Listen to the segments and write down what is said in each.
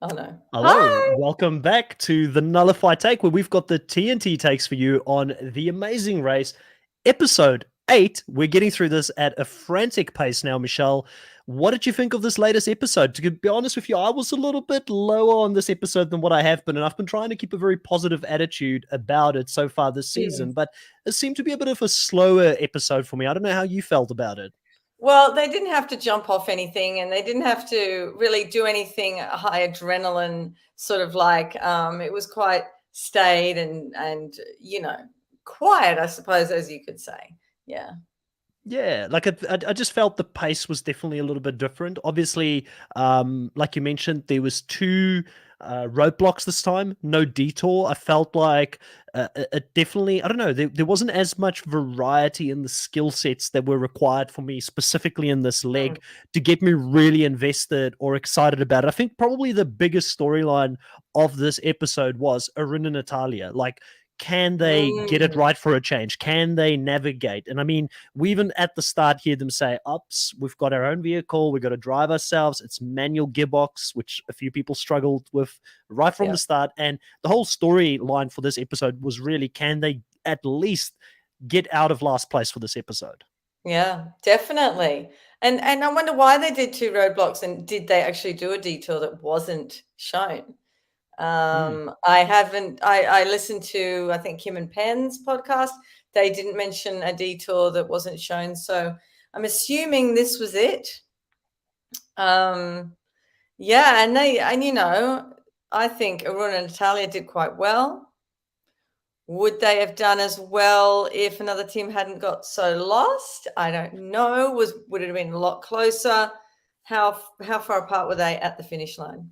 Oh no. Hello, Hi. welcome back to the Nullify Take, where we've got the TNT takes for you on The Amazing Race, episode 8. We're getting through this at a frantic pace now, Michelle. What did you think of this latest episode? To be honest with you, I was a little bit lower on this episode than what I have been, and I've been trying to keep a very positive attitude about it so far this Yeah. season, but it seemed to be a bit of a slower episode for me. I don't know how you felt about it. Well, they didn't have to jump off anything and they didn't have to really do anything high adrenaline sort of like it was quite staid and quiet, I suppose, as you could say. Yeah. Yeah, like I just felt the pace was definitely a little bit different. Obviously, like you mentioned, there was two roadblocks this time, no detour. I felt like it definitely, I don't know, there wasn't as much variety in the skill sets that were required for me, specifically in this Mm. leg, to get me really invested or excited about it. I think probably the biggest storyline of this episode was Arun and Natalia. Like, can they get it Mm. right for a change? Can they navigate? And I mean, we even at the start hear them say, "Ups, we've got our own vehicle. We've got to drive ourselves. It's manual gearbox," which a few people struggled with right from Yeah. the start. And the whole storyline for this episode was really, can they at least get out of last place for this episode? Yeah, definitely. And I wonder why they did two roadblocks and did they actually do a detour that wasn't shown? Mm. I haven't. I listened to I think Kim and Penn's podcast. They didn't mention a detour that wasn't shown, so I'm assuming this was it. Um, yeah, and I think Aruna and Natalia did quite well. Would they have done as well if another team hadn't got so lost? I don't know. Would it have been a lot closer? How far apart were they at the finish line?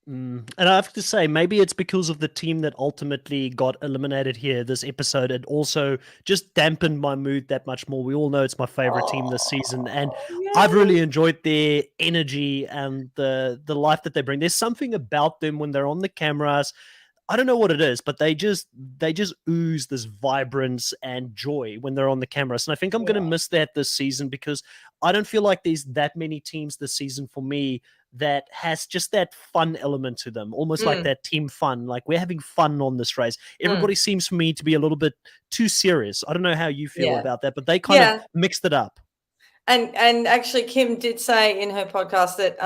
And I have to say, maybe it's because of the team that ultimately got eliminated here this episode. It also just dampened my mood that much more. We all know it's my favorite team this season, and Oh, I've yeah. really enjoyed their energy and the life that they bring. There's something about them when they're on the cameras. I don't know what it is, but they just ooze this vibrance and joy when they're on the cameras. And I think I'm going to Yeah. miss that this season because I don't feel like there's that many teams this season for me that has just that fun element to them, almost like Mm, that team fun. Like we're having fun on this race. mm. Everybody seems for me to be a little bit too serious. I don't know how you feel Yeah. about that, but they kind of Yeah. mixed it up. And actually Kim did say in her podcast that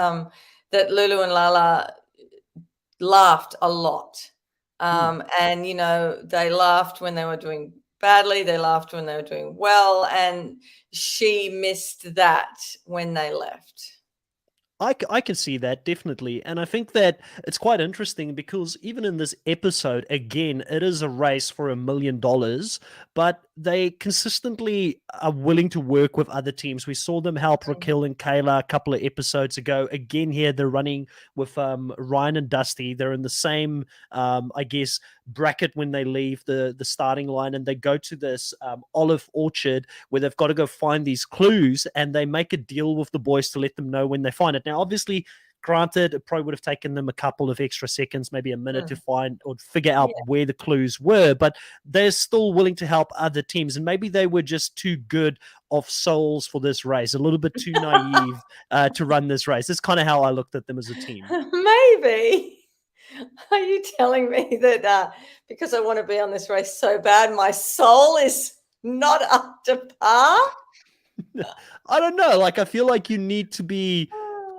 that Lulu and Lala laughed a lot. Mm. And they laughed when they were doing badly, they laughed when they were doing well, and she missed that when they left. I can see that definitely. And I think that it's quite interesting because even in this episode, again, it is a race for $1 million, but they consistently are willing to work with other teams. We saw them help Mm, Raquel and Kayla a couple of episodes ago. Again, here they're running with Ryan and Dusty. They're in the same, I guess, bracket when they leave the starting line and they go to this olive orchard where they've got to go find these clues and they make a deal with the boys to let them know when they find it. Now, obviously, granted, it probably would have taken them a couple of extra seconds, maybe a minute to mm. find or figure out Yeah. where the clues were, but they're still willing to help other teams. And maybe they were just too good of souls for this race, a little bit too naive to run this race. That's kind of how I looked at them as a team. Maybe. Are you telling me that because I want to be on this race so bad, my soul is not up to par? I don't know. Like, I feel like you need to be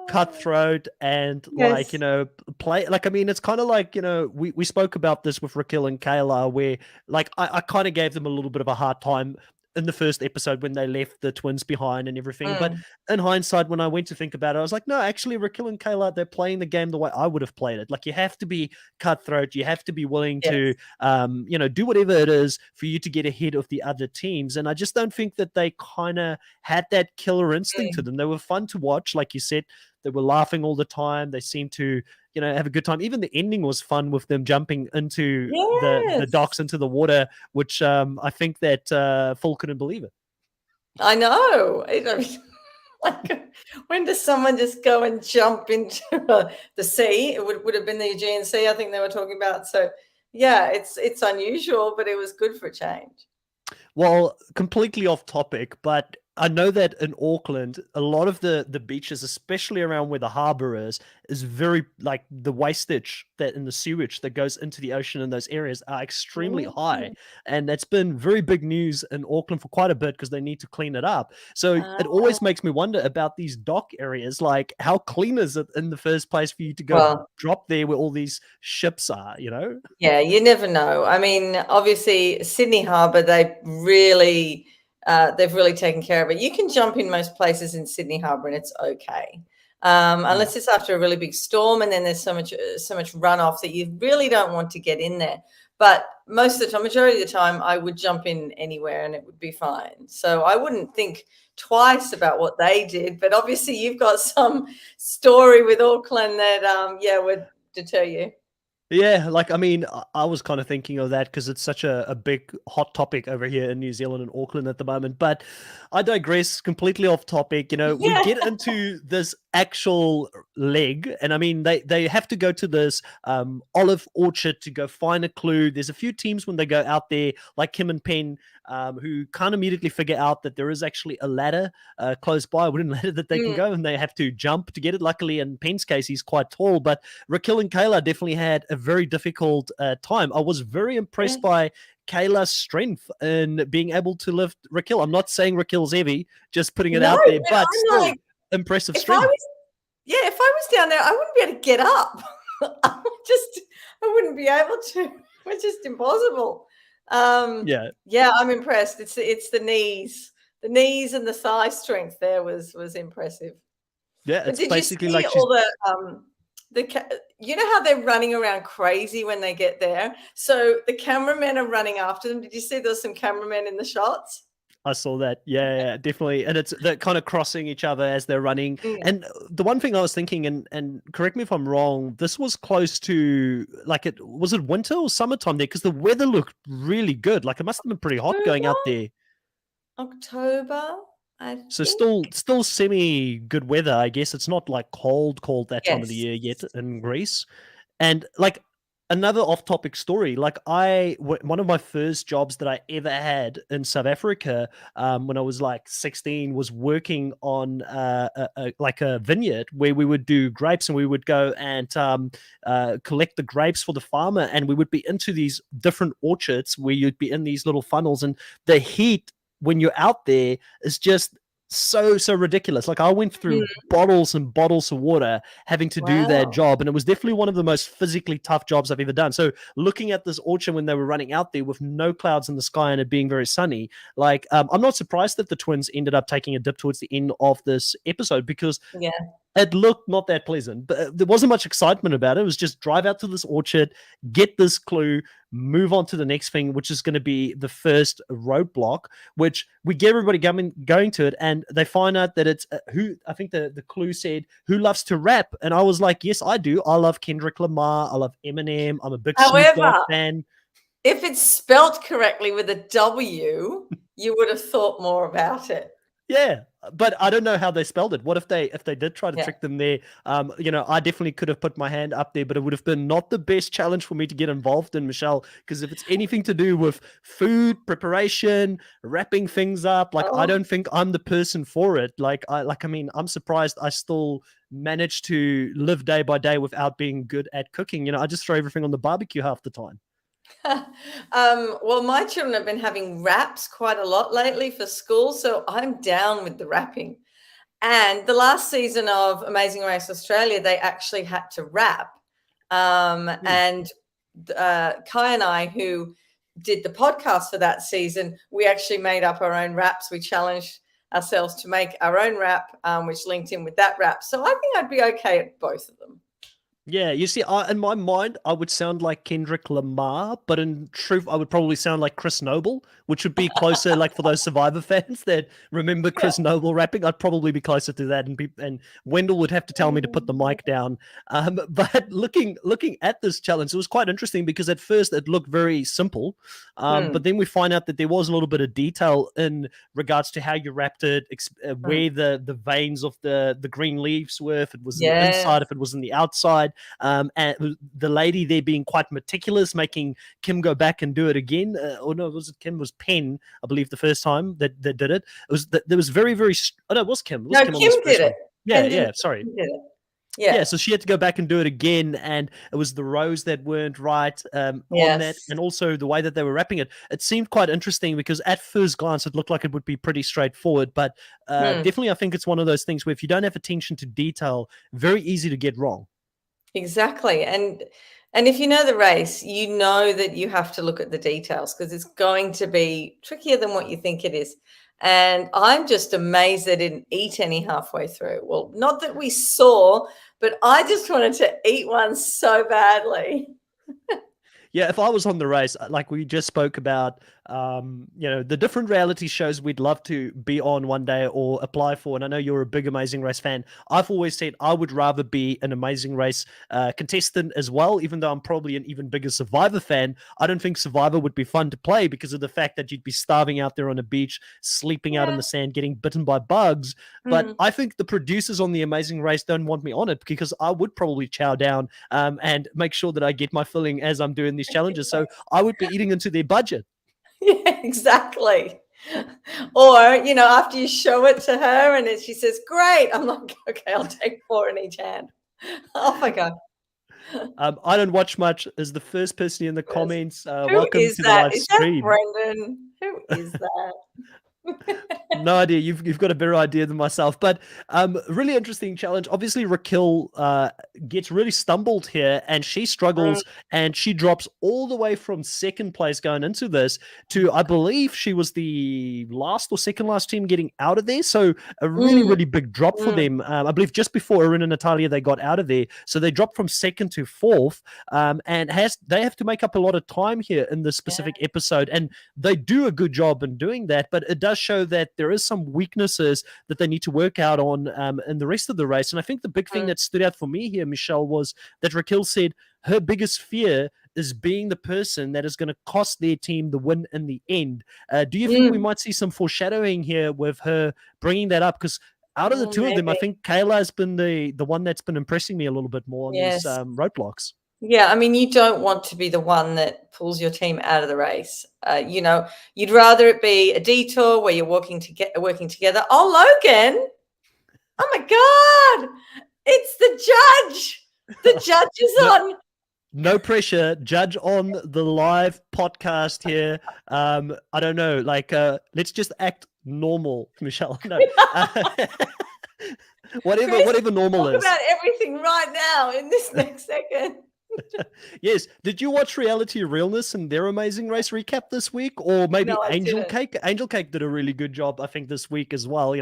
cutthroat and like Yes. play like I mean it's kind of like we spoke about this with Raquel and Kayla where like I kind of gave them a little bit of a hard time in the first episode when they left the twins behind and everything, but Mm, in hindsight when I went to think about it I was like, no, actually Raquel and Kayla, they're playing the game the way I would have played it. Like, you have to be cutthroat, you have to be willing to yes. do whatever it is for you to get ahead of the other teams, and I just don't think that they kind of had that killer instinct to Mm. them. They were fun to watch, like you said. They were laughing all the time. They seemed to, have a good time. Even the ending was fun with them jumping into the Yes. docks, into the water, which I think that Phil couldn't believe it. I know. I mean, like, when does someone just go and jump into the sea? It would have been the Aegean Sea, I think they were talking about. So, yeah, it's unusual, but it was good for a change. Well, completely off topic, but I know that in Auckland, a lot of the beaches, especially around where the harbor is very like the wastage that in the sewage that goes into the ocean in those areas are extremely high, Mm. and that's been very big news in Auckland for quite a bit because they need to clean it up. So it Ah, always makes me wonder about these dock areas, like how clean is it in the first place for you to go well, drop there where all these ships are, you know? yeah, you never know. I mean, obviously, Sydney Harbour, they've really taken care of it. You can jump in most places in Sydney Harbour and it's okay, Yeah. unless it's after a really big storm, and then there's so much runoff that you really don't want to get in there. But most of the time, majority of the time, I would jump in anywhere and it would be fine. So I wouldn't think twice about what they did. But obviously, you've got some story with Auckland that, yeah, would deter you. Yeah, like I mean, I was kind of thinking of that because it's such a big hot topic over here in New Zealand and Auckland at the moment. But I digress, completely off topic. You know, we Yeah. get into this actual leg, and I mean, they have to go to this olive orchard to go find a clue. There's a few teams when they go out there, like Kim and Penn, who can't immediately figure out that there is actually a ladder close by, a wooden ladder that they can Mm. go, and they have to jump to get it. Luckily, in Penn's case, he's quite tall, but Raquel and Kayla definitely had a very difficult time. I was very Yeah. impressed by Kayla's strength in being able to lift Raquel. I'm not saying Raquel's heavy, just putting it No, out there, but but I'm still like, impressive if I strength. was, yeah, if I was down there, I wouldn't be able to get up. I wouldn't be able to. It's just impossible. Yeah, Yeah, I'm impressed. It's the knees and the thigh strength there was impressive. yeah. But It's did you basically see like she's. all you know how they're running around crazy when they get there? So the cameramen are running after them. Did you see there's some cameramen in the shots? I saw that. Yeah, yeah, definitely. And it's they're kind of crossing each other as they're running. Mm. And the one thing I was thinking, and correct me if I'm wrong, this was close to like it was it winter or summertime there? Because the weather looked really good. Like it must have been pretty hot going October? out there. October, I So think. still semi good weather, I guess. It's not like cold that time of the Yes. year yet in Greece. And like another off-topic story, like one of my first jobs that I ever had in South Africa, when I was like 16, was working on like a vineyard where we would do grapes, and we would go and collect the grapes for the farmer, and we would be into these different orchards where you'd be in these little funnels, and the heat when you're out there is just so ridiculous. Like I went through Mm. bottles and bottles of water having to do that Wow. job, and it was definitely one of the most physically tough jobs I've ever done. So looking at this orchard when they were running out there with no clouds in the sky and it being very sunny, like I'm not surprised that the twins ended up taking a dip towards the end of this episode because Yeah. it looked not that pleasant, but there wasn't much excitement about it. It was just drive out to this orchard, get this clue, move on to the next thing, which is going to be the first roadblock, which we get everybody going to it, and they find out that it's who I think the clue said, who loves to rap? And I was like, yes, I do. I love Kendrick Lamar. I love Eminem. I'm a big Snoop Dogg However, fan. if it's spelt correctly with a W, you would have thought more about it. Yeah, but I don't know how they spelled it. What if they did try to Yeah. trick them there? You know, I definitely could have put my hand up there, but it would have been not the best challenge for me to get involved in, Michelle. Because if it's anything to do with food preparation, wrapping things up, like I Oh. don't think I'm the person for it. I mean, I'm surprised I still managed to live day by day without being good at cooking. You know, I just throw everything on the barbecue half the time. Well, my children have been having wraps quite a lot lately for school, so I'm down with the wrapping. And the last season of Amazing Race Australia, they actually had to wrap. Hmm. And Kai and I, who did the podcast for that season, we actually made up our own wraps. We challenged ourselves to make our own wrap, which linked in with that wrap. So I think I'd be okay at both of them. Yeah, you see, in my mind, I would sound like Kendrick Lamar, but in truth, I would probably sound like Chris Noble, which would be closer, like for those Survivor fans that remember Yeah. Chris Noble rapping. I'd probably be closer to that, and Wendell would have to tell me to put the mic down. But looking at this challenge, it was quite interesting because at first it looked very simple, Hmm. but then we find out that there was a little bit of detail in regards to how you wrapped it, Hmm. where the veins of the green leaves were, if it was in the Yes. inside, if it was in the outside. side, and the lady there being quite meticulous, making Kim go back and do it again. Or no, was it Kim? It was Penn, I believe, the first time that did it. It was there was very very. Oh no, it was Kim. It was No, Kim on Kim this did first it. one. Ken Yeah, didn't. yeah. Sorry. Kim did it. Yeah, Yeah. so she had to go back and do it again, and it was the rows that weren't right on that, Yes. and also the way that they were wrapping it. It seemed quite interesting because at first glance it looked like it would be pretty straightforward, but definitely I think it's one of those things where if you don't have attention to detail, very easy to get wrong. Exactly. And if you know the race, you know that you have to look at the details because it's going to be trickier than what you think it is. And I'm just amazed they didn't eat any halfway through. Well, not that we saw, but I just wanted to eat one so badly. Yeah, if I was on the race, like we just spoke about, the different reality shows we'd love to be on one day or apply for. And I know you're a big Amazing Race fan. I've always said I would rather be an Amazing Race contestant as well, even though I'm probably an even bigger Survivor fan. I don't think Survivor would be fun to play because of the fact that you'd be starving out there on a beach, sleeping out in the sand, getting bitten by bugs. But I think the producers on The Amazing Race don't want me on it because I would probably chow down and make sure that I get my filling as I'm doing these challenges. So I would be eating into their budget. Yeah, exactly. Or, after you show it to her and she says, great, I'm like, okay, I'll take 4 in each hand. Off I go. I don't watch much. As the first person in the comments, Who welcome is to the that? live Is that stream. Brendan? Who is that? No idea. You've got a better idea than myself. But really interesting challenge. Obviously, Raquel gets really stumbled here, and she struggles, and she drops all the way from second place going into this to, I believe, she was the last or second last team getting out of there. So a really, really big drop for them. I believe just before Erin and Natalia, they got out of there. So they dropped from second to fourth, and they have to make up a lot of time here in this specific episode. And they do a good job in doing that, but it does show that there is some weaknesses that they need to work out on in the rest of the race. And I think the big thing that stood out for me here, Michelle, was that Raquel said her biggest fear is being the person that is going to cost their team the win in the end. Do you think we might see some foreshadowing here with her bringing that up? Because out of the two of them, I think Kayla has been the one that's been impressing me a little bit more on these roadblocks. Yeah, I mean, you don't want to be the one that pulls your team out of the race. You'd rather it be a detour where you're working together. Oh, Logan! Oh my God! It's the judge. The judge is on. No pressure. Judge on the live podcast here. I don't know. Let's just act normal, Michelle. No. Whatever normal is. Talk about everything right now in this next second. Yes. Did you watch Reality Realness and their Amazing Race recap this week? Or maybe No, Angel Cake? Angel Cake did a really good job, I think, this week as well,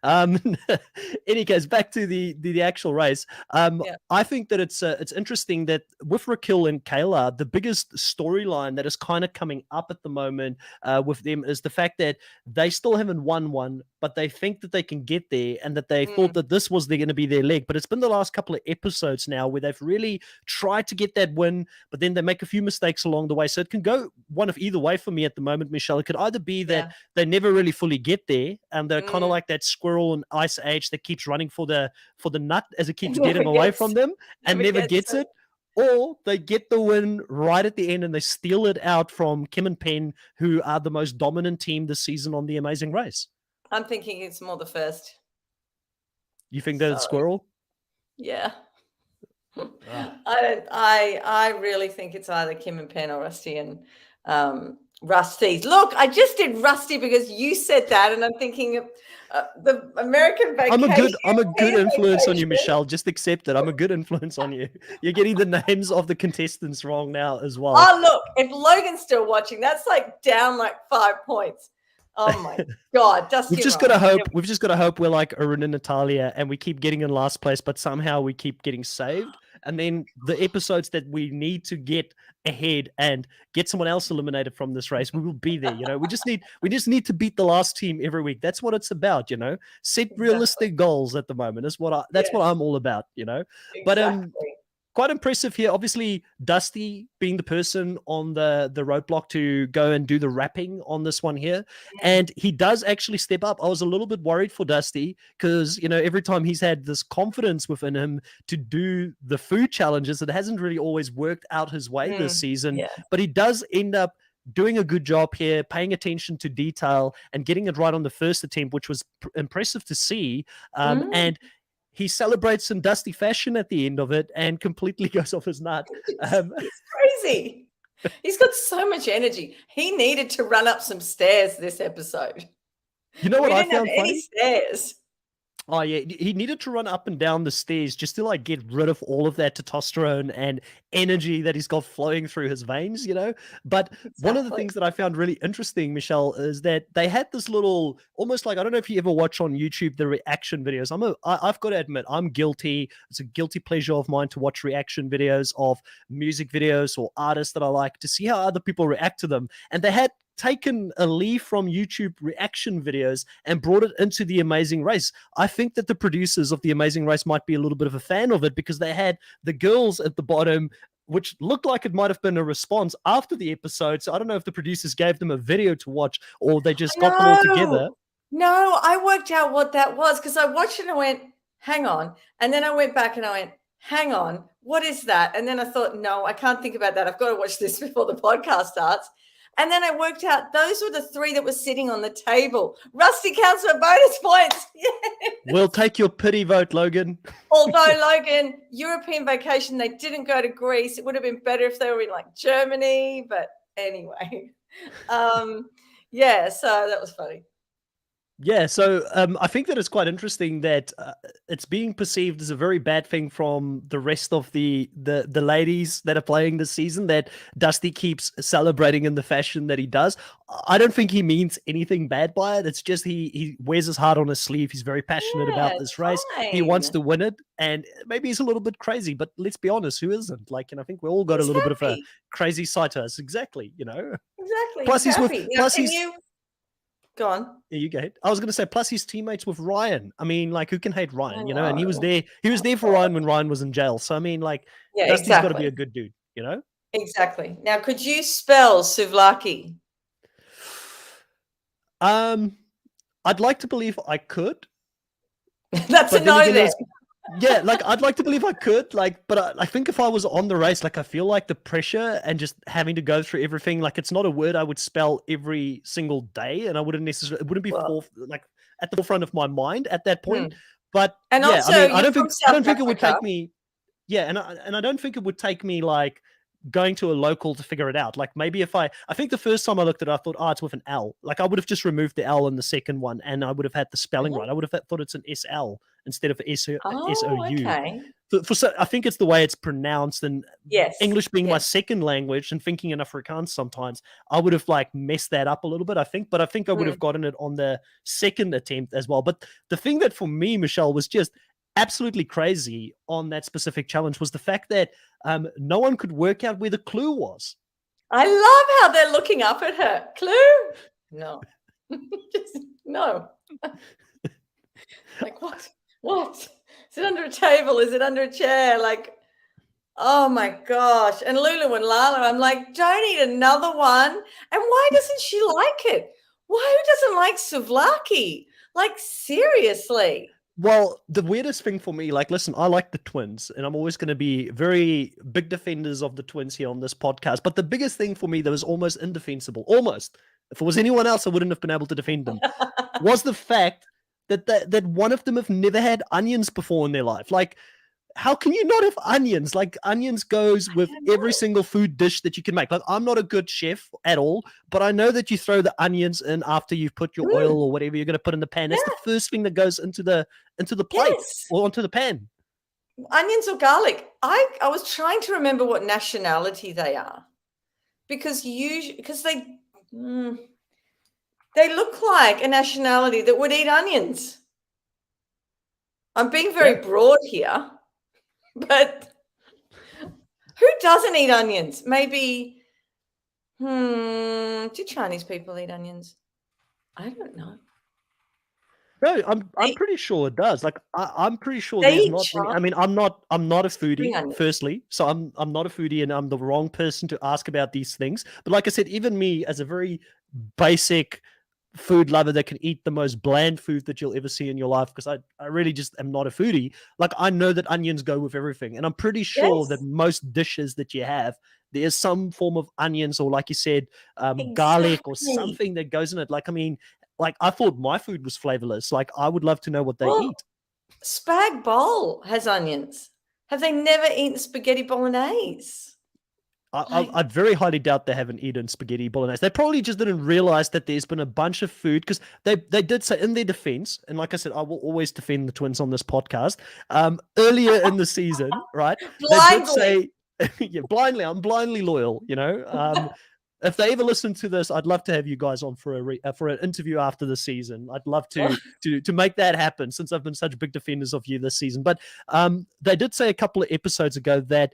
Any case, back to the actual race. I think that it's interesting that with Raquel and Kayla, the biggest storyline that is kind of coming up at the moment with them is the fact that they still haven't won one, but they think that they can get there and that they thought that this was going to be their leg. But it's been the last couple of episodes now where they've really tried to get that win, but then they make a few mistakes along the way. So it can go one of either way for me at the moment, Michelle. It could either be that they never really fully get there and they're kind of like that squirrel in Ice Age that keeps running for the nut as it keeps getting away from them and never gets it. Or they get the win right at the end and they steal it out from Kim and Penn, who are the most dominant team this season on The Amazing Race. I'm thinking it's more the first. You think that it's squirrel? Yeah. I really think it's either Kim and Penn or Rusty and Rusty's. Look, I just did Rusty because you said that, and I'm thinking of the American Vacation. I'm a good influence on you, Michelle. Just accept it. I'm a good influence on you. You're getting the names of the contestants wrong now as well. Oh, look, if Logan's still watching, that's down 5 points. Oh my God, Dusty! We've just got to hope. We've just got to hope we're like Erin and Natalia, and we keep getting in last place, but somehow we keep getting saved. And then the episodes that we need to get ahead and get someone else eliminated from this race, we will be there. We just need to beat the last team every week. That's what it's about. Set realistic goals at the moment. That's what I'm all about. But quite impressive here. Obviously, Dusty being the person on the roadblock to go and do the rapping on this one here. And he does actually step up. I was a little bit worried for Dusty because, every time he's had this confidence within him to do the food challenges, it hasn't really always worked out his way this season. Yeah. But he does end up doing a good job here, paying attention to detail and getting it right on the first attempt, which was impressive to see. And he celebrates in Dusty fashion at the end of it and completely goes off his nut. He's crazy. He's got so much energy. He needed to run up some stairs this episode. You know what I found funny? Any stairs. Oh yeah, he needed to run up and down the stairs just to like get rid of all of that testosterone and energy that he's got flowing through his veins, But one of the things that I found really interesting, Michelle, is that they had this little, almost like, I don't know if you ever watch on YouTube the reaction videos. I've got to admit, I'm guilty. It's a guilty pleasure of mine to watch reaction videos of music videos or artists that I like to see how other people react to them. And they had taken a leaf from YouTube reaction videos and brought it into The Amazing Race. I think that the producers of The Amazing Race might be a little bit of a fan of it because they had the girls at the bottom, which looked like it might have been a response after the episode. So I don't know if the producers gave them a video to watch or they just got them all together. No, I worked out what that was because I watched it and I went, hang on. And then I went back and I went, hang on, what is that? And then I thought, no, I can't think about that. I've got to watch this before the podcast starts. And then I worked out those were the three that were sitting on the table. Rusty counts for bonus points. Yes. We'll take your pity vote, Logan. Although, Logan, European vacation, they didn't go to Greece. It would have been better if they were in like Germany. But anyway, so that was funny. Yeah, so I think that it's quite interesting that it's being perceived as a very bad thing from the rest of the ladies that are playing this season that Dusty keeps celebrating in the fashion that he does. I don't think he means anything bad by it. It's just he wears his heart on his sleeve. He's very passionate about this race. He wants to win it, and maybe he's a little bit crazy, but let's be honest, who isn't? Like, I think we all got a little bit of a crazy side to us. Exactly, Exactly. Plus he's with. Go on. Yeah, you go ahead. I was going to say, plus he's teammates with Ryan. I mean, like, who can hate Ryan, And he was there. He was there for Ryan when Ryan was in jail. So, I mean, like, Dusty's got to be a good dude, Exactly. Now, could you spell souvlaki? I'd like to believe I could. That's a no there. Yeah, like I'd like to believe I could, but I think if I was on the race, like I feel like the pressure and just having to go through everything, like it's not a word I would spell every single day, and I wouldn't necessarily, it wouldn't be at the forefront of my mind at that point. But and yeah, also, I don't think it would take me. Yeah, and I don't think it would take me like going to a local to figure it out. Like maybe if I think the first time I looked at it, I thought, it's with an L. Like I would have just removed the L in the second one and I would have had the spelling right. I would have thought it's an SL instead of SOU. Okay. I think it's the way it's pronounced, and English being my second language and thinking in Afrikaans sometimes, I would have like messed that up a little bit, I think. But I think I would have gotten it on the second attempt as well. But the thing that for me, Michelle, was just absolutely crazy on that specific challenge was the fact that no one could work out where the clue was. I love how they're looking up at her. Clue? No. Just no. Like what? What? Is it under a table? Is it under a chair? Like, oh my gosh. And Lulu and Lala, I'm like, don't eat another one. And why doesn't she like it? Who doesn't like souvlaki? Like, seriously. Well, the weirdest thing for me, like, listen, I like the twins, and I'm always going to be very big defenders of the twins here on this podcast. But the biggest thing for me that was almost indefensible, almost, if it was anyone else, I wouldn't have been able to defend them, was the fact that one of them have never had onions before in their life. Like, how can you not have onions? Like, onions goes with every single food dish that you can make. Like, I'm not a good chef at all, but I know that you throw the onions in after you've put your oil or whatever you're going to put in the pan. That's the first thing that goes into the plate or onto the pan. Onions or garlic. I was trying to remember what nationality they are, because they look like a nationality that would eat onions. I'm being very broad here. But who doesn't eat onions? Maybe, do Chinese people eat onions? I don't know. No, I'm They, pretty sure it does. Like I'm pretty sure they there's eat not any. char- I mean, I'm not a spring foodie, onions. firstly. So I'm not a foodie and I'm the wrong person to ask about these things. But like I said, even me as a very basic food lover that can eat the most bland food that you'll ever see in your life, because I really just am not a foodie. Like I know that onions go with everything. And I'm pretty sure that Yes, most dishes that you have, there is some form of onions or like you said, garlic or exactly. something that goes in it. Like I mean, like I thought my food was flavorless. Like I would love to know what they Well, eat. spag bowl has onions. Have they never eaten spaghetti bolognese? Like, I very highly doubt they haven't eaten spaghetti bolognese. They probably just didn't realize that there's been a bunch of food, because they did say in their defense, and like I said, I will always defend the Twins on this podcast. Earlier in the season, right? They did blindly. say, yeah, blindly, I'm blindly loyal. If they ever listen to this, I'd love to have you guys on for an interview after the season. I'd love to make that happen, since I've been such big defenders of you this season. But they did say a couple of episodes ago that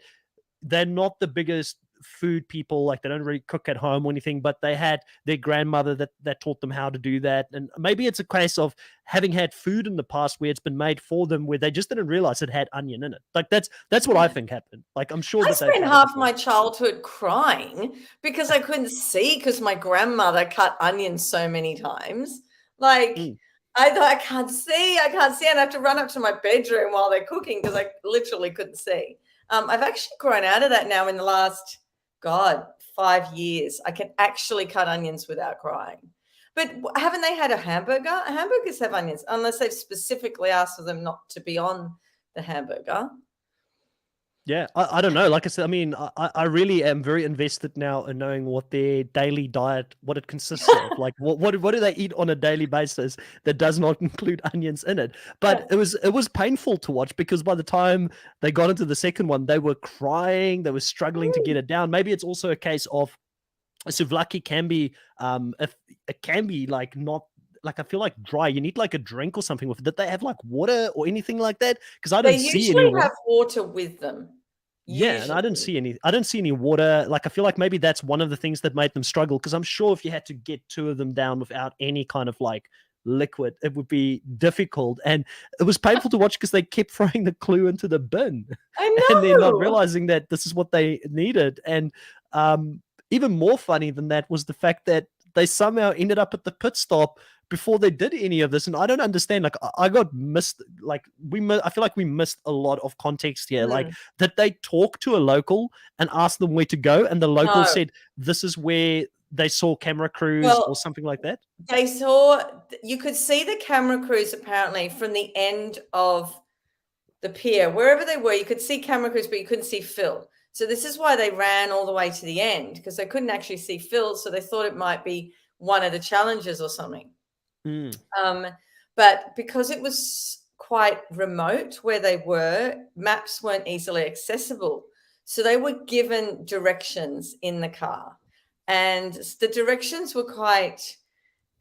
they're not the biggest food people. Like they don't really cook at home or anything, but they had their grandmother that taught them how to do that. And maybe it's a case of having had food in the past where it's been made for them, where they just didn't realize it had onion in it. Like that's what I think happened. Like I'm sure I that they've spent had it half before. my childhood crying because I couldn't see because my grandmother cut onions so many times. Like, Mm. I thought, I can't see. And I have to run up to my bedroom while they're cooking because I literally couldn't see. I've actually grown out of that now in the last, God, 5 years. I can actually cut onions without crying. But haven't they had a hamburger? Hamburgers have onions, unless they've specifically asked for them not to be on the hamburger. Yeah, I don't know. Like I said, I mean, I really am very invested now in knowing what their daily diet, what it consists of. Like, what do they eat on a daily basis that does not include onions in it? But it was painful to watch, because by the time they got into the second one, they were crying, they were struggling to get it down. Maybe it's also a case of souvlaki can be, if it can be like not. Like I feel like dry. You need like a drink or something with it. Did they have like water or anything like that? Because I They didn't see any usually water. have water with them. Yeah, and I didn't Usually. see any. I didn't see any water. Like I feel like maybe that's one of the things that made them struggle. Because I'm sure if you had to get two of them down without any kind of like liquid, it would be difficult. And it was painful to watch because they kept throwing the clue into the bin, I and then not know. realizing that this is what they needed. And um, even more funny than that was the fact that they somehow ended up at the pit stop before they did any of this. And I don't understand. Like I got missed. Like I feel like we missed a lot of context here. Like Mm, that they talked to a local and asked them where to go, and the local no. said this is where they saw camera crews or Well, something like that. they saw, you could see the camera crews apparently from the end of the pier, wherever they were, you could see camera crews, but you couldn't see Phil. So this is why they ran all the way to the end, because they couldn't actually see Phil. So they thought it might be one of the challenges or something. Mm, Um, but because it was quite remote where they were, maps weren't easily accessible. So they were given directions in the car. And the directions were quite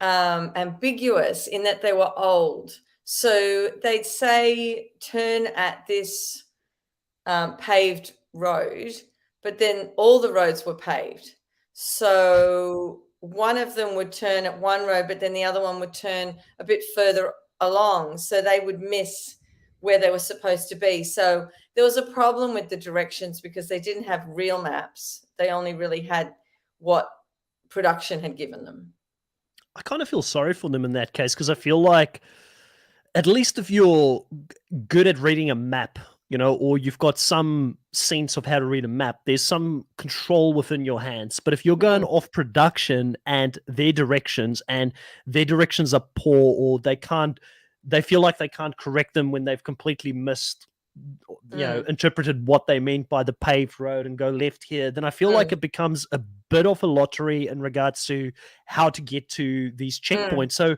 ambiguous in that they were old. So they'd say, turn at this paved road, but then all the roads were paved. So one of them would turn at one road, but then the other one would turn a bit further along. So they would miss where they were supposed to be. So there was a problem with the directions because they didn't have real maps. They only really had what production had given them. I kind of feel sorry for them in that case, because I feel like at least if you're good at reading a map, or you've got some sense of how to read a map, there's some control within your hands. But if you're going Mm, off production and their directions are poor, or they feel like they can't correct them when they've completely missed, mm, interpreted what they meant by the paved road and go left here, then I feel like mm, it becomes a bit of a lottery in regards to how to get to these mm. checkpoints. So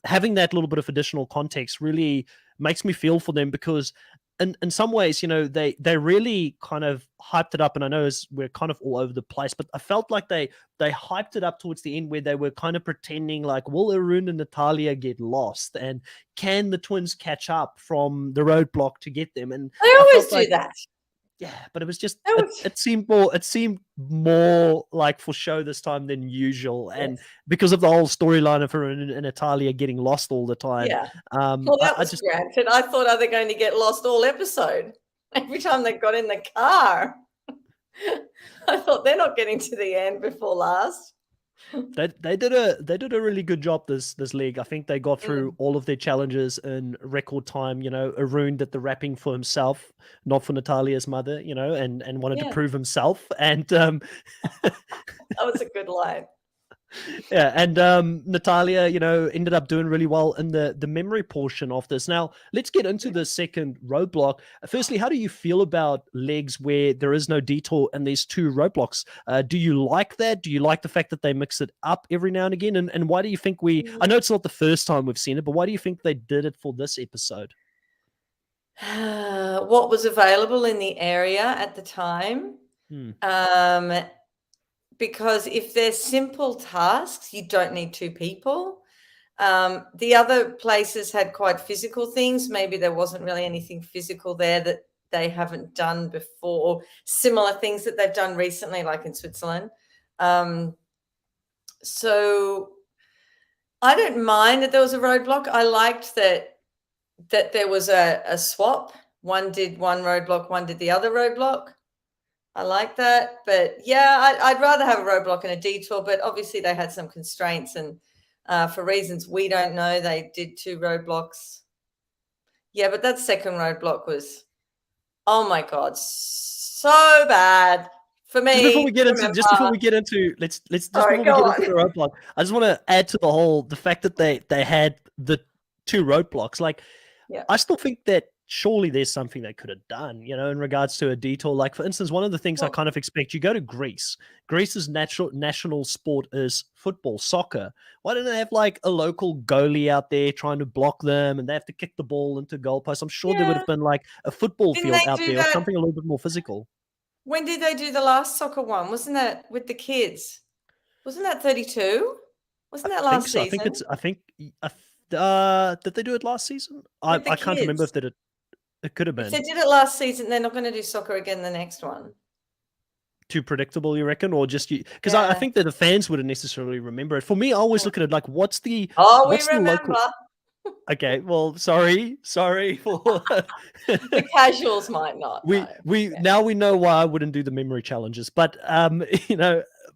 having that little bit of additional context really makes me feel for them, because in some ways, they really kind of hyped it up. And I know we're kind of all over the place, but I felt like they hyped it up towards the end, where they were kind of pretending like, will Arun and Natalia get lost, and can the twins catch up from the roadblock to get them? And They I always felt do like, that. Yeah, but it was just That it, was it seemed more like for show this time than usual, and yes. because of the whole storyline of her in Italia getting lost all the time, Yeah. Well, that I was just granted. I thought, are they going to get lost all episode? Every time they got in the car. I thought they're not getting to the end before last. they did a really good job this league. I think they got through Mm, all of their challenges in record time. Arun did the rapping for himself, not for Natalia's mother. And wanted to yeah, prove himself, and that was a good line. yeah, and Natalia, ended up doing really well in the memory portion of this. Now, let's get into the second roadblock. Firstly, how do you feel about legs where there is no detour and there's two roadblocks? Do you like that? Do you like the fact that they mix it up every now and again? And why do you think I know it's not the first time we've seen it, but why do you think they did it for this episode? What was available in the area at the time? Hmm. Um, because if they're simple tasks, you don't need two people. The other places had quite physical things. Maybe there wasn't really anything physical there that they haven't done before. Similar things that they've done recently, like in Switzerland. So I don't mind that there was a roadblock. I liked that there was a swap. One did one roadblock, one did the other roadblock. I like that. But yeah, I'd rather have a roadblock and a detour, but obviously they had some constraints, and for reasons we don't know, they did two roadblocks. Yeah, but that second roadblock was, oh my God, so bad for Just before we me get to into, remember. just before we get into, let's just Sorry, before we go get into on. the roadblock, I just want to add to the fact that they had the two roadblocks. Like, Yeah. I still think that surely there's something they could have done, in regards to a detour. Like, for instance, one of the things I Well, kind of expect, you go to Greece. Greece's national sport is football, soccer. Why don't they have like a local goalie out there trying to block them, and they have to kick the ball into goalposts? I'm sure there would yeah. have been like a football Didn't they field out do there or that? something a little bit more physical. When did they do the last soccer one? Wasn't that with the kids? Wasn't that 32? I Wasn't that think last so. I think season it's. I think. Did they do it last season? with the I can't remember kids? if it could have If they been did it last season, they're not going to do soccer again the next one. too predictable. You reckon, or just you? Because I Yeah. think that the fans wouldn't necessarily remember it. For me, I always look at it like, Oh, we what's the remember. local? Okay, well, sorry for The casuals might not we know. we Yeah. now we know why I wouldn't do the memory challenges. But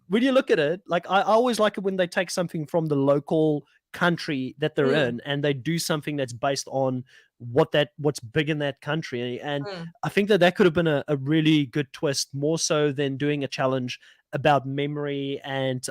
when you look at it, like I always like it when they take something from the local country that they're Mm, in and they do something that's based on what's big in that country. And mm. I think that could have been a really good twist, more so than doing a challenge about memory and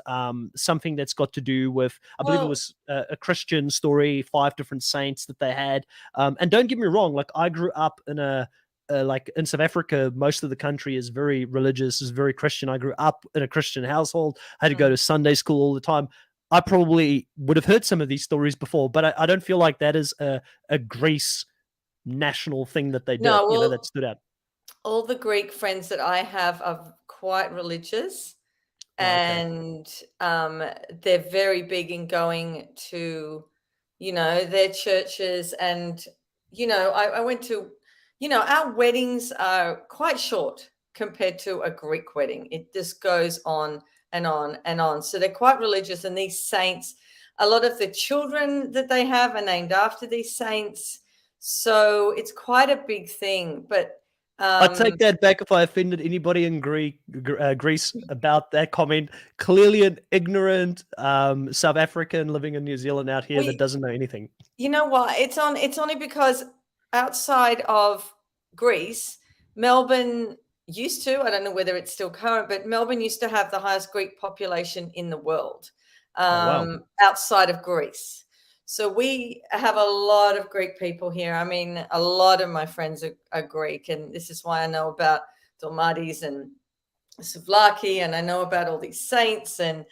something that's got to do with, I believe it Well, was a Christian story, 5 different saints that they had. And don't get me wrong, like I grew up in like in South Africa, most of the country is very religious, is very Christian. I grew up in a Christian household. I had to go mm. to Sunday school all the time. I probably would have heard some of these stories before, but I don't feel like that is a Greece national thing that they did, No, well, that stood out. all the Greek friends that I have are quite religious, Oh, okay. and they're very big in going to, their churches. And, I went to, our weddings are quite short compared to a Greek wedding. It just goes on and on and on. So they're quite religious. And these saints, a lot of the children that they have are named after these saints. So it's quite a big thing. But I um, take that back if I offended anybody in Greece about that comment. Clearly, an ignorant South African living in New Zealand out here that we, doesn't know anything. you know what? It's only because outside of Greece, Melbourne used to, I don't know whether it's still current, but Melbourne used to have the highest Greek population in the world, Oh, wow. outside of Greece. So we have a lot of Greek people here. I mean, a lot of my friends are Greek, and this is why I know about Dalmatis and Souvlaki, and I know about all these saints. And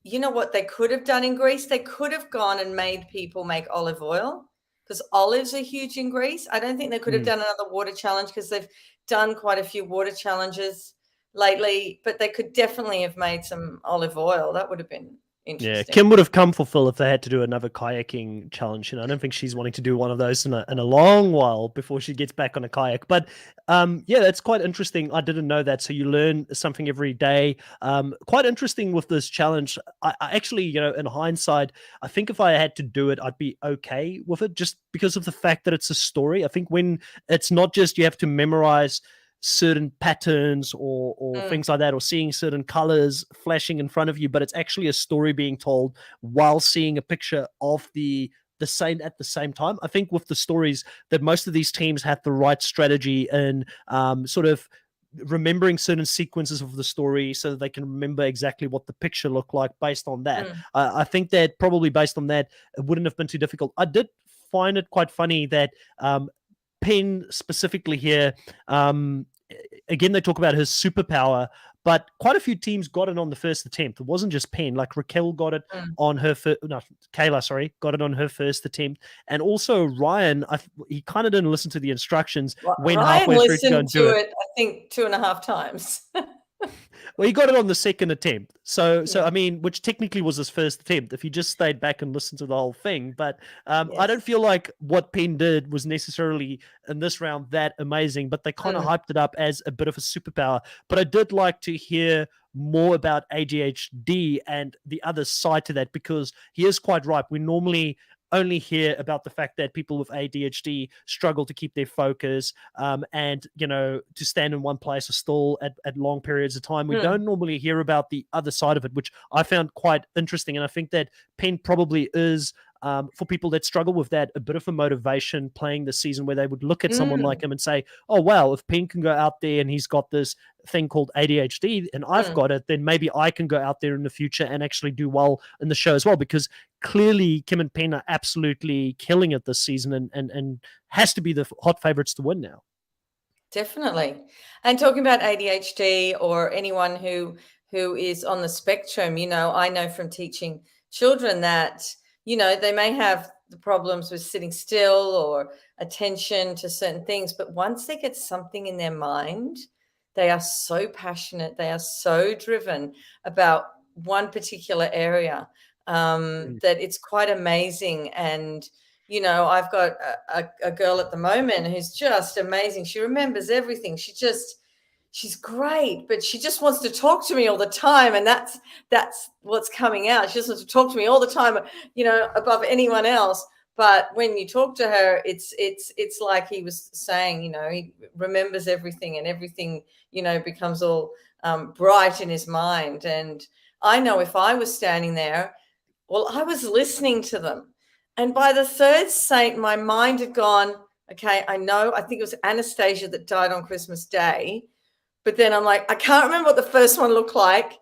you know what they could have done in Greece? They could have gone and made people make olive oil, because olives are huge in Greece. I don't think they could have Mm. done another water challenge, because they've done quite a few water challenges lately, but they could definitely have made some olive oil. That would have been Yeah, interesting. Kim would have come for Phil if they had to do another kayaking challenge. I don't think she's wanting to do one of those in a long while before she gets back on a kayak. But yeah, that's quite interesting. I didn't know that. So you learn something every day. Quite interesting with this challenge. I actually, in hindsight, I think if I had to do it, I'd be okay with it just because of the fact that it's a story. I think when it's not just you have to memorize certain patterns or things like that, or seeing certain colors flashing in front of you, but it's actually a story being told while seeing a picture of the same at the same time. I think with the stories that most of these teams have the right strategy in sort of remembering certain sequences of the story so that they can remember exactly what the picture looked like based on that. I think that probably based on that, it wouldn't have been too difficult. I did find it quite funny that Penn specifically here, again, they talk about his superpower, but quite a few teams got it on the first attempt. It wasn't just Penn. Like Raquel got it on her first, no, Kayla, sorry, got it on her first attempt. And also Ryan, he kind of didn't listen to the instructions, went Ryan halfway through to go and do listened to it. it, I think, 2.5 times. Well, he got it on the second attempt. So I mean, which technically was his first attempt if he just stayed back and listened to the whole thing. But I don't feel like what Penn did was necessarily in this round that amazing, but they kind of hyped it up as a bit of a superpower. But I did like to hear more about ADHD and the other side to that, because he is quite right. We normally only hear about the fact that people with ADHD struggle to keep their focus and, to stand in one place or still at long periods of time. We don't normally hear about the other side of it, which I found quite interesting. And I think that Penn probably is, for people that struggle with that, a bit of a motivation playing the season, where they would look at someone like him and say, oh, wow, if Penn can go out there and he's got this thing called ADHD and I've got it, then maybe I can go out there in the future and actually do well in the show as well. Because clearly Kim and Penn are absolutely killing it this season and has to be the hot favorites to win now. Definitely. And talking about ADHD or anyone who is on the spectrum, I know from teaching children that, they may have the problems with sitting still or attention to certain things, but once they get something in their mind, they are so passionate, they are so driven about one particular area that it's quite amazing. And I've got a girl at the moment who's just amazing. She remembers everything. She's great, but she just wants to talk to me all the time. And that's what's coming out. She just wants to talk to me all the time, above anyone else. But when you talk to her, it's like he was saying, he remembers everything, and everything, becomes all bright in his mind. And I know if I was standing there, well, I was listening to them. And by the third saint, my mind had gone, okay, I think it was Anastasia that died on Christmas Day. But then I'm like, I can't remember what the first one looked like.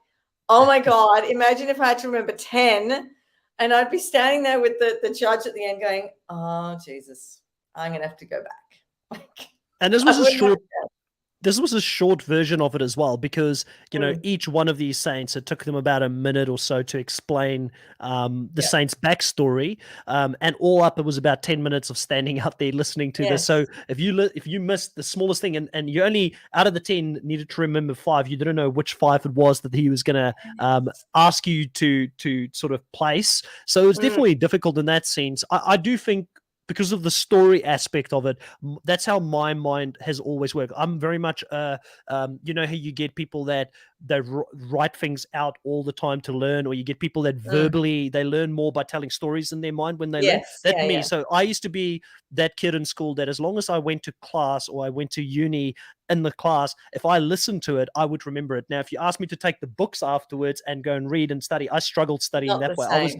Oh my God, imagine if I had to remember 10, and I'd be standing there with the judge at the end going, oh, Jesus, I'm going to have to go back. And this was a short version of it as well, because each one of these saints, it took them about a minute or so to explain the saint's backstory, and all up it was about 10 minutes of standing out there listening to this. So if you missed the smallest thing, and you only out of the 10 needed to remember 5, you didn't know which 5 it was that he was going to ask you to sort of place. So it was definitely difficult in that sense. I do think, because of the story aspect of it, that's how my mind has always worked. I'm very much, how you get people that they write things out all the time to learn, or you get people that verbally, they learn more by telling stories in their mind when they learn. That's me. So I used to be that kid in school that as long as I went to class or I went to uni in the class, if I listened to it, I would remember it. Now, if you ask me to take the books afterwards and go and read and study, I struggled studying that way.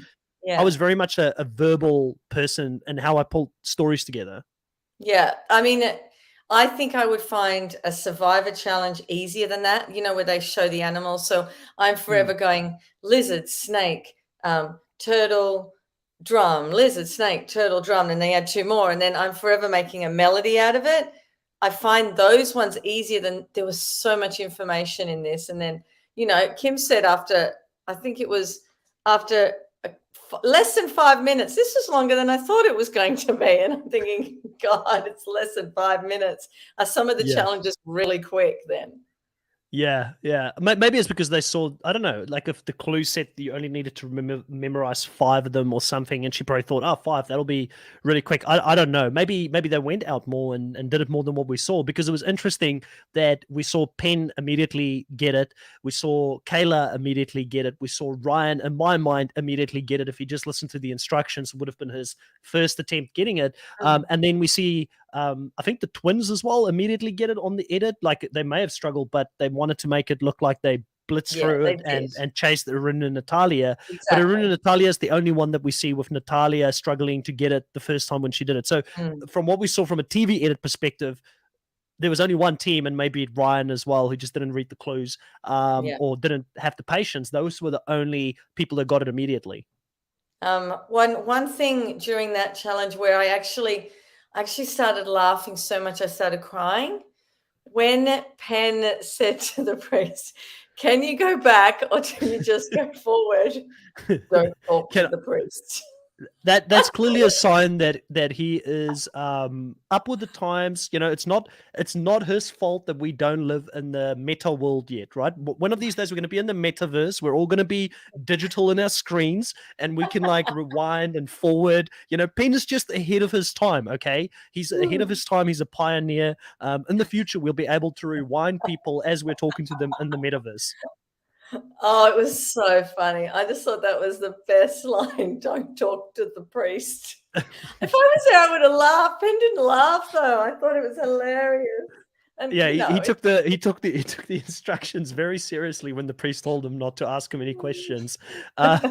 I was very much a verbal person in how I pulled stories together. Yeah. I mean, I think I would find a Survivor challenge easier than that, where they show the animals. So I'm forever going lizard, snake, turtle, drum, lizard, snake, turtle, drum. And they add 2 more. And then I'm forever making a melody out of it. I find those ones easier than, there was so much information in this. And then, Kim said after less than 5 minutes. This was longer than I thought it was going to be. And I'm thinking, God, it's less than 5 minutes. Are some of the challenges really quick then? Yeah, yeah. Maybe it's because they saw, I don't know, like if the clue said that you only needed to memorize five of them or something, and she probably thought, oh, five, that'll be really quick. I don't know. Maybe they went out more and did it more than what we saw, because it was interesting that we saw Penn immediately get it. We saw Kayla immediately get it. We saw Ryan, in my mind, immediately get it. If he just listened to the instructions, it would have been his first attempt getting it. And then we see I think the twins as well immediately get it on the edit. Like they may have struggled, but they wanted to make it look like they blitzed Yeah, through they it did. and chased Aruna and Natalia. But Aruna and Exactly. Natalia is the only one that we see with Natalia struggling to get it the first time when she did it. So from what we saw from a TV edit perspective, there was only one team, and maybe Ryan as well, who just didn't read the clues Yeah. or didn't have the patience. Those were the only people that got it immediately. One thing during that challenge where I actually started laughing so much I started crying when Penn said to the priest, "Can you go back or do you just go forward? Don't talk to Can the priest." that's clearly a sign that he is up with the times. It's not his fault that we don't live in the meta world yet, right? One of these days we're going to be in the metaverse. We're all going to be digital in our screens, and we can like rewind and forward. Penn is just ahead of his time. Okay, he's ahead of his time. He's a pioneer. In the future we'll be able to rewind people as we're talking to them in the metaverse. Oh, it was so funny. I just thought that was the best line. Don't talk to the priest. If I was there, I would have laughed. Penn didn't laugh though. I thought it was hilarious. And Yeah, he took the instructions very seriously when the priest told him not to ask him any questions. What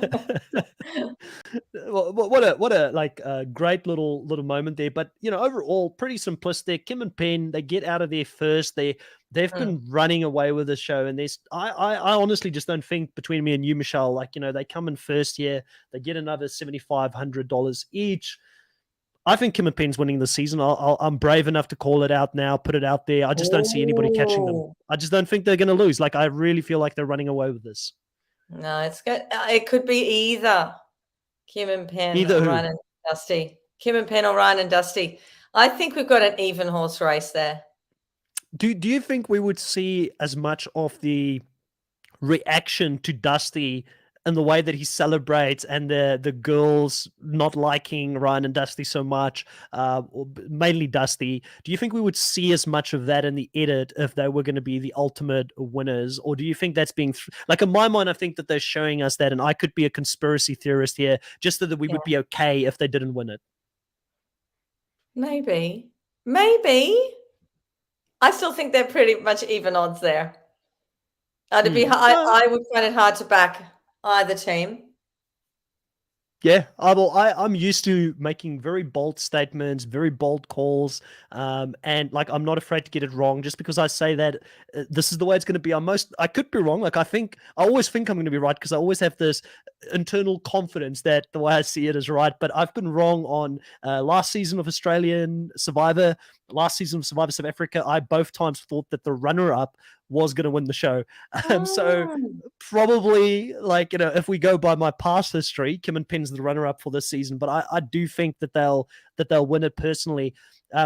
a like great little moment there. But overall, pretty simplistic. Kim and Penn, they get out of there first. They've been running away with the show, and there's I honestly just don't think, between me and you, Michelle, like they come in first year, they get another $7,500 each. I think Kim and Penn's winning the season. I'm brave enough to call it out now, put it out there. I just don't see anybody catching them. Oh, I just don't think they're going to lose. Like, I really feel like they're running away with this. no, it's good. It could be either Kim and Penn Either or who. Ryan and Dusty. Kim and Penn or Ryan and Dusty. I think we've got an even horse race there. Do you think we would see as much of the reaction to Dusty and the way that he celebrates, and the girls not liking Ryan and Dusty so much, or mainly Dusty? Do you think we would see as much of that in the edit if they were going to be the ultimate winners? Or do you think that's being like, in my mind, I think that they're showing us that, and I could be a conspiracy theorist here, just so that we would be okay if they didn't win it? Maybe. I still think they're pretty much even odds there. I would find it hard to back either team. Yeah, I'm used to making very bold statements, very bold calls, and like I'm not afraid to get it wrong. Just because I say that this is the way it's going to be, I could be wrong. Like I always think I'm going to be right, because I always have this internal confidence that the way I see it is right. But I've been wrong on last season of Australian Survivor, last season of Survivor South Africa. I both times thought that the runner-up was going to win the show. So probably, like, if we go by my past history, Kim and Penn's the runner-up for this season, but I do think that they'll win it personally.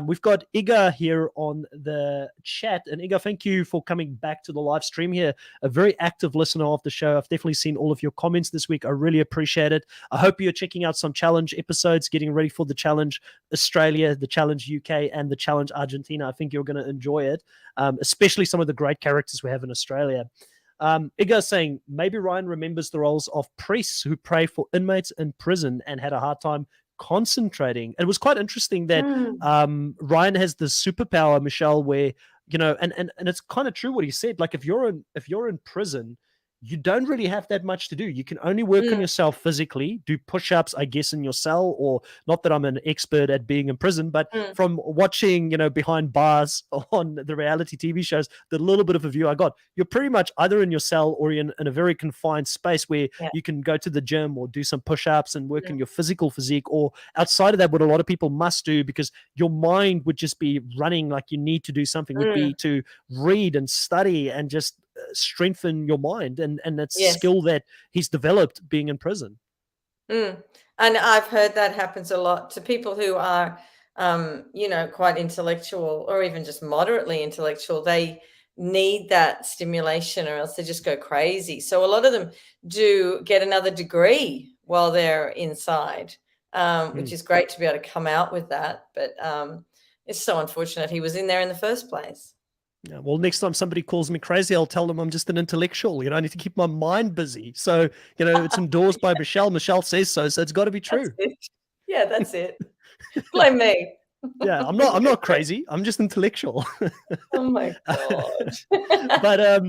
We've got Iga here on the chat, and Iga, thank you for coming back to the live stream here. A very active listener of the show. I've definitely seen all of your comments this week. I really appreciate it. I hope you're checking out some challenge episodes, getting ready for the challenge Australia, the challenge UK, and the challenge Argentina. I think you're going to enjoy it, especially some of the great characters we have in Australia. Iga saying, maybe Ryan remembers the roles of priests who pray for inmates in prison and had a hard time concentrating. It was quite interesting that Ryan has this superpower, Michelle, where and it's kind of true what he said. Like if you're in prison, you don't really have that much to do. You can only work on yourself physically, do push-ups, I guess, in your cell, or not that I'm an expert at being in prison, but from watching, behind bars on the reality TV shows, the little bit of a view I got, you're pretty much either in your cell or in a very confined space where you can go to the gym or do some push-ups and work on your physical physique, or outside of that, what a lot of people must do, because your mind would just be running like you need to do something, would be to read and study and just strengthen your mind, and that's skill that he's developed being in prison. And I've heard that happens a lot to people who are quite intellectual, or even just moderately intellectual. They need that stimulation or else they just go crazy. So a lot of them do get another degree while they're inside, which is great to be able to come out with that. But it's so unfortunate he was in there in the first place. Yeah, well, next time somebody calls me crazy, I'll tell them I'm just an intellectual. I need to keep my mind busy. So, it's endorsed by Michelle. Michelle says so it's got to be true. That's it. Yeah, that's it. Blame me. Yeah, I'm not crazy. I'm just intellectual. Oh my God. But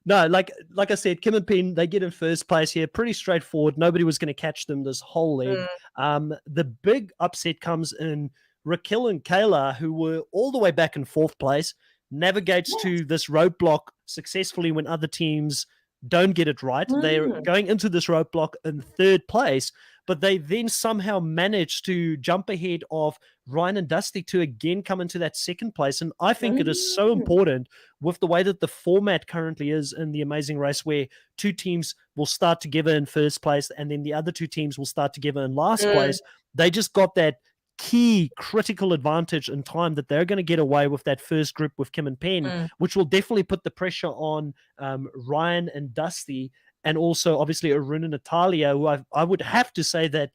no, like I said, Kim and Penn, they get in first place here. Pretty straightforward. Nobody was going to catch them this whole leg. The big upset comes in Raquel and Kayla, who were all the way back in fourth place, navigates to this roadblock successfully when other teams don't get it right. They're going into this roadblock in third place, but they then somehow manage to jump ahead of Ryan and Dusty to again come into that second place. And I think it is so important with the way that the format currently is in the Amazing Race, where two teams will start together in first place and then the other two teams will start together in last place. They just got that key critical advantage in time that they're going to get away with that first group with Kim and Penn, which will definitely put the pressure on Ryan and Dusty, and also obviously Arun and Natalia, who I would have to say that,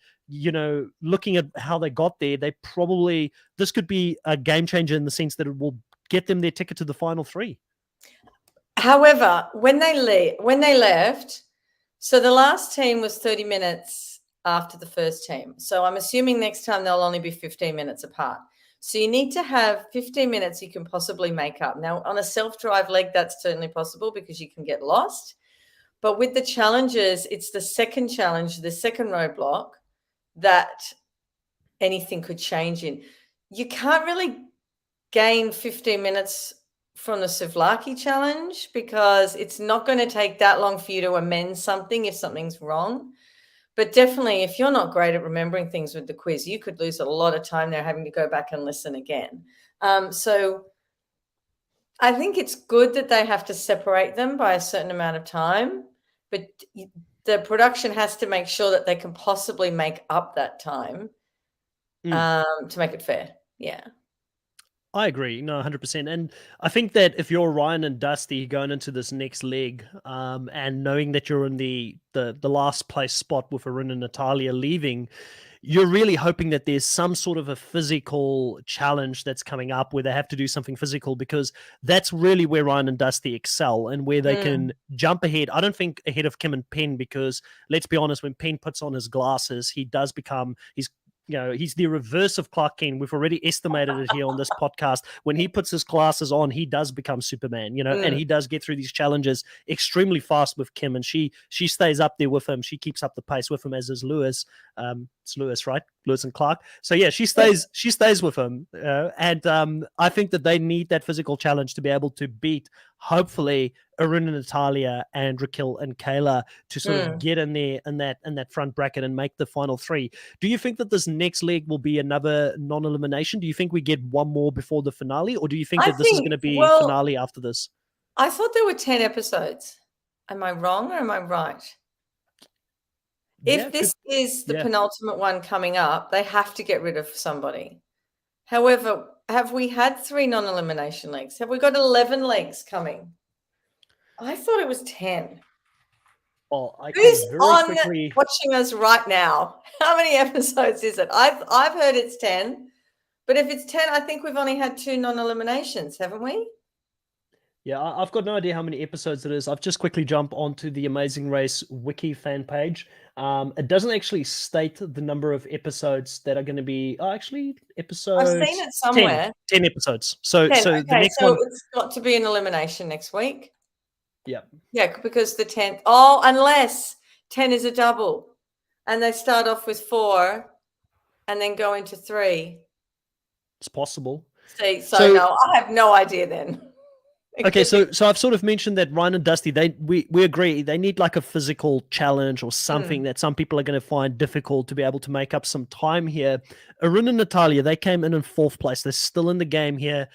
looking at how they got there, this could be a game changer in the sense that it will get them their ticket to the final three. However, when they left, so the last team was 30 minutes after the first team. So I'm assuming next time they'll only be 15 minutes apart. So you need to have 15 minutes you can possibly make up. Now, on a self-drive leg, that's certainly possible because you can get lost. But with the challenges, it's the second challenge, the second roadblock, that anything could change in. You can't really gain 15 minutes from the Souvlaki challenge because it's not going to take that long for you to amend something if something's wrong. But definitely, if you're not great at remembering things with the quiz, you could lose a lot of time there having to go back and listen again. So I think it's good that they have to separate them by a certain amount of time, but the production has to make sure that they can possibly make up that time to make it fair. Yeah. I agree. No, 100%. And I think that if you're Ryan and Dusty going into this next leg, and knowing that you're in the last place spot with Arun and Natalia leaving, you're really hoping that there's some sort of a physical challenge that's coming up where they have to do something physical, because that's really where Ryan and Dusty excel and where they can jump ahead. I don't think ahead of Kim and Penn, because let's be honest, when Penn puts on his glasses, he's the reverse of Clark Kent. We've already estimated it here on this podcast. When he puts his glasses on, he does become Superman, and he does get through these challenges extremely fast with Kim, and she stays up there with him. She keeps up the pace with him, as is Lewis. It's Lewis, right? Lewis and Clark. So yeah, she stays with him. And I think that they need that physical challenge to be able to beat, hopefully, Arun and Natalia and Raquel and Kayla to sort of get in there in that front bracket and make the final three. Do you think that this next leg will be another non-elimination? Do you think we get one more before the finale, or do you think this is going to be finale after this? I thought there were 10 episodes. Am I wrong or am I right? If this is the penultimate one coming up, they have to get rid of somebody. However, have we had 3 non-elimination legs? Have we got 11 legs coming? I thought it was 10. Well, Who's watching us right now? How many episodes is it? I've heard it's 10, but if it's 10, I think we've only had 2 non-eliminations, haven't we? Yeah, I've got no idea how many episodes it is. I've just quickly jumped onto the Amazing Race wiki fan page. It doesn't actually state the number of episodes that are going to be. Episodes. I've seen it somewhere. 10 episodes. So 10. The next one. It's got to be an elimination next week. Yeah. Yeah, because the 10th. Oh, unless 10 is a double, and they start off with 4, and then go into 3. It's possible. See, so no, I have no idea then. Okay, so I've sort of mentioned that Ryan and Dusty, we agree they need like a physical challenge or something that some people are going to find difficult to be able to make up some time here. Arun and Natalia, they came in 4th place. They're still in the game here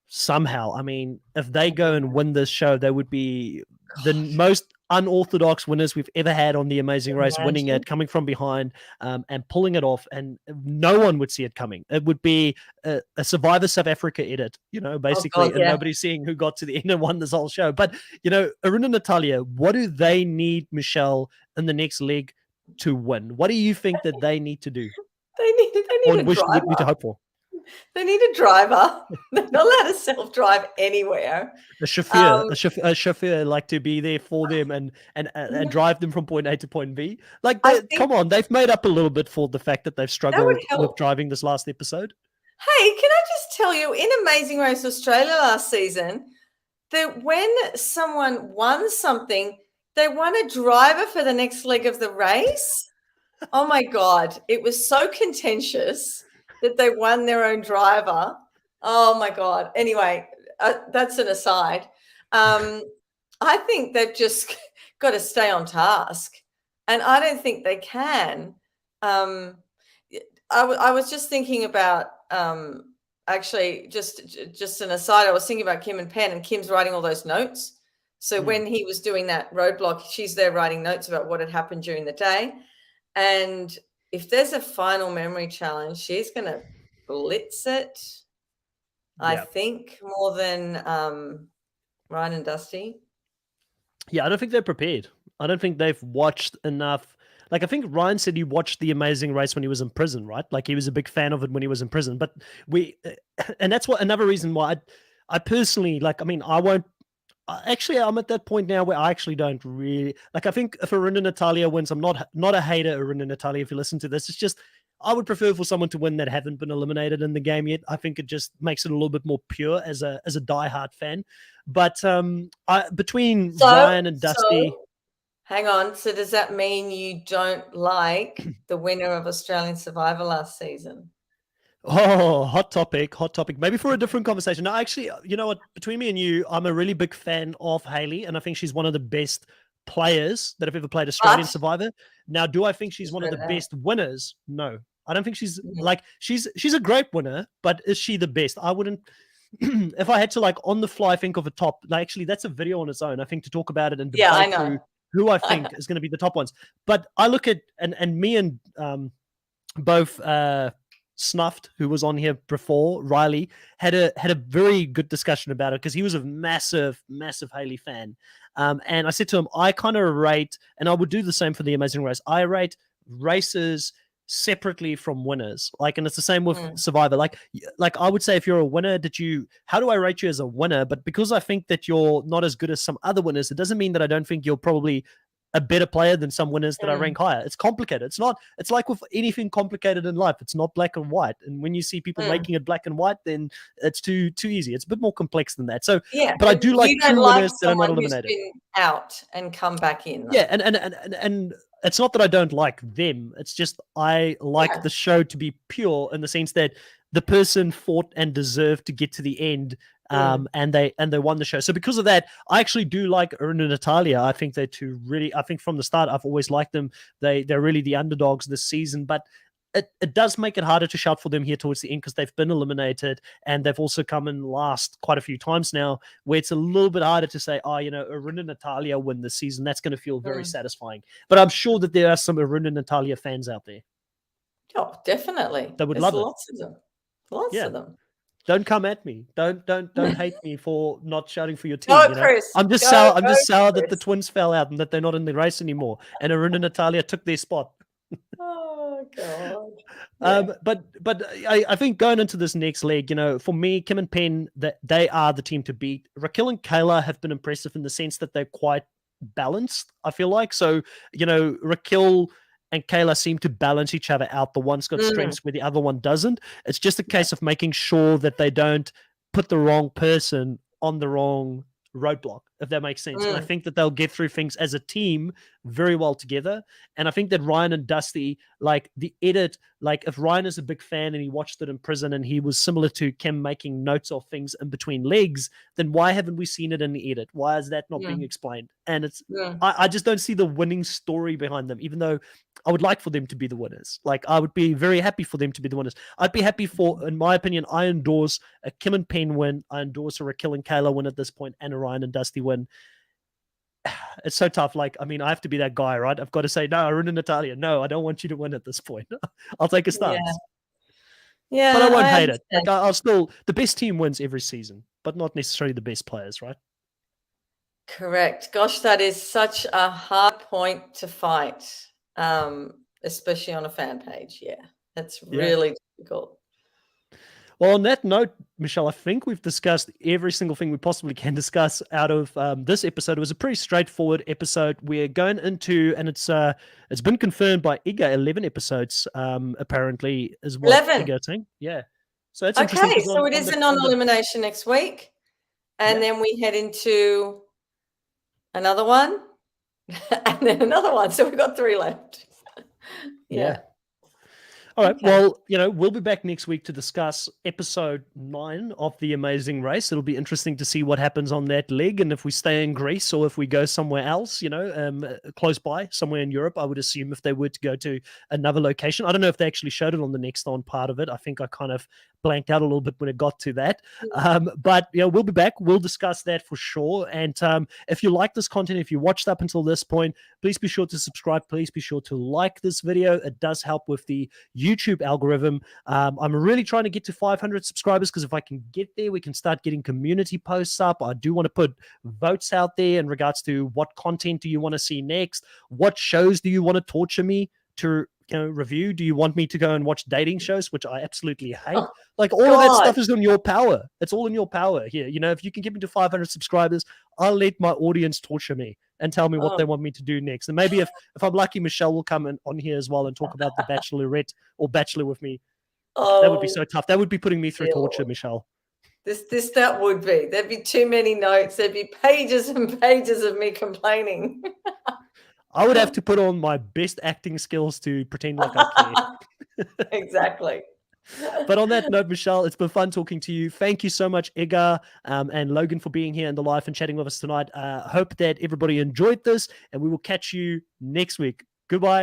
somehow. I mean, if they go and win this show, they would be the most unorthodox winners we've ever had on the Amazing Race, winning Imagine. it, coming from behind, and pulling it off, and no one would see it coming. It would be a Survivor South Africa edit, Oh basically, God, and yeah. nobody's seeing who got to the end and won this whole show. But Arun and Natalia, what do they need, Michelle, in the next leg to win? What do you think that they need to do, They need or a wish need to driver. hope for? They need a driver. They're not allowed to self-drive anywhere. A chauffeur, Um, a chauffeur, like to be there for them and drive them from point A to point B. Like, I think come on, they've made up a little bit for the fact that they've that would struggled with help. driving this last episode. Hey, can I just tell you, in Amazing Race Australia last season, that when someone won something, they won a driver for the next leg of the race. Oh my God, it was so contentious that they won their own driver. Oh my God. Anyway, that's an aside. I think they've just got to stay on task, and I don't think they can. I was just thinking about actually just an aside. I was thinking about Kim and Penn, and Kim's writing all those notes. So when he was doing that roadblock, she's there writing notes about what had happened during the day. And if there's a final memory challenge, she's going to blitz it. I think more than Ryan and Dusty. Yeah, I don't think they're prepared. I don't think they've watched enough. Like, I think Ryan said he watched The Amazing Race when he was in prison, right? Like, he was a big fan of it when he was in prison. But and that's what another reason why I personally, like, I mean, I won't. Actually, I'm at that point now where I actually don't really like. I think if Arun and Natalia wins, I'm not a hater, Arun and Natalia. If you listen to this, it's just I would prefer for someone to win that haven't been eliminated in the game yet. I think it just makes it a little bit more pure as a diehard fan. But between Ryan and Dusty, hang on. So does that mean you don't like the winner of Australian Survivor last season? oh, hot topic. Maybe for a different conversation. No, actually, you know what? Between me and you, I'm a really big fan of Hayley, and I think she's one of the best players that have ever played Australian Survivor. Now, do I think she's one of the best winners? No, I don't think she's like she's a great winner, but is she the best? I wouldn't. If I had to like on the fly think of a top, like, actually that's a video on its own. I think to talk about it and debate through who I think is going to be the top ones. But I look at and me and both Snuffed, who was on here before, Riley, had a very good discussion about it because he was a massive Hayley fan. And I said to him, I kind of rate, and I would do the same for the Amazing Race, I rate races separately from winners. Like, and it's the same with Survivor. Like I would say, if you're a winner, how do I rate you as a winner? But because I think that you're not as good as some other winners, it doesn't mean that I don't think you're probably a better player than some winners that I rank higher. It's complicated. It's like with anything complicated in life. It's not black and white. And when you see people making it black and white, then it's too easy. It's a bit more complex than that. So, yeah, but I do like true winners that are not someone who's eliminated. been out and come back in. Yeah, and it's not that I don't like them. It's just I like the show to be pure in the sense that the person fought and deserved to get to the end, and they won the show. So because of that, I actually do like Arun and Natalia. I think they're two really. I think from the start, I've always liked them. They're really the underdogs this season, but it does make it harder to shout for them here towards the end because they've been eliminated and they've also come in last quite a few times now, where it's a little bit harder to say, Arun and Natalia win this season. That's going to feel very satisfying. But I'm sure that there are some Arun and Natalia fans out there. Oh, definitely. That would love lots of them. Lots of them. Don't come at me. Don't hate me for not shouting for your team. Go, Chris. I'm just sour that the Twins fell out and that they're not in the race anymore. And Arun and Natalia took their spot. Oh God. Yeah. But I think going into this next leg, for me, Kim and Penn, that they are the team to beat. Raquel and Kayla have been impressive in the sense that they're quite balanced, I feel like. So, Raquel and Kayla seem to balance each other out. The one's got strengths where the other one doesn't. It's just a case of making sure that they don't put the wrong person on the wrong roadblock, if that makes sense. And I think that they'll get through things as a team very well together. And I think that Ryan and Dusty, like the edit, like if Ryan is a big fan and he watched it in prison and he was similar to Kim making notes of things in between legs, then why haven't we seen it in the edit? Why is that not being explained? And it's I just don't see the winning story behind them, even though I would like for them to be the winners. Like, I would be very happy for them to be the winners. I'd be happy for, in my opinion, I endorse a Kim and Penn win. I endorse a Raquel and Kayla win at this point, and a Ryan and Dusty win. it's so tough. Like, I mean, I have to be that guy, right? I've got to say, no, Aruna Natalia, no, I don't want you to win at this point. I'll take a Yeah. stance. Yeah, But I won't I hate it. understand. Like, I'll still, the best team wins every season, but not necessarily the best players, right? Correct. Gosh, that is such a hard point to fight, especially on a fan page. Yeah, that's Yeah. really difficult. Well, on that note, Michelle, I think we've discussed every single thing we possibly can discuss out of this episode. It was a pretty straightforward episode. We're going into, and it's been confirmed by Iga, 11 episodes, apparently, is what 11. Iga is saying. Yeah. So it's interesting Okay, because so it on is a the non-elimination next week, and Yeah. then we head into another one, and then another one. So we've got 3 left. Yeah. Yeah. All right. Okay. Well, we'll be back next week to discuss episode 9 of The Amazing Race. It'll be interesting to see what happens on that leg and if we stay in Greece or if we go somewhere else, close by, somewhere in Europe. I would assume if they were to go to another location. I don't know if they actually showed it on the next on part of it. I think I kind of blanked out a little bit when it got to that. But we'll be back. We'll discuss that for sure. And if you like this content, if you watched up until this point, please be sure to subscribe. Please be sure to like this video. It does help with the YouTube algorithm. I'm really trying to get to 500 subscribers because if I can get there, we can start getting community posts up. I do want to put votes out there in regards to what content do you want to see next? What shows do you want to torture me to review? Do you want me to go and watch dating shows, which I absolutely hate? Oh, like all of that God. stuff is in your power. It's all in your power here. If you can get me to 500 subscribers, I'll let my audience torture me and tell me what they want me to do next. And maybe if I'm lucky, Michelle will come on here as well and talk about the Bachelorette or Bachelor with me. That would be so tough. That would be putting me through torture, Michelle. That would be. There'd be too many notes. There'd be pages and pages of me complaining. I would have to put on my best acting skills to pretend like I care. Exactly. But on that note, Michelle, it's been fun talking to you. Thank you so much, Iga and Logan, for being here in the live and chatting with us tonight. Hope that everybody enjoyed this, and we will catch you next week. Goodbye.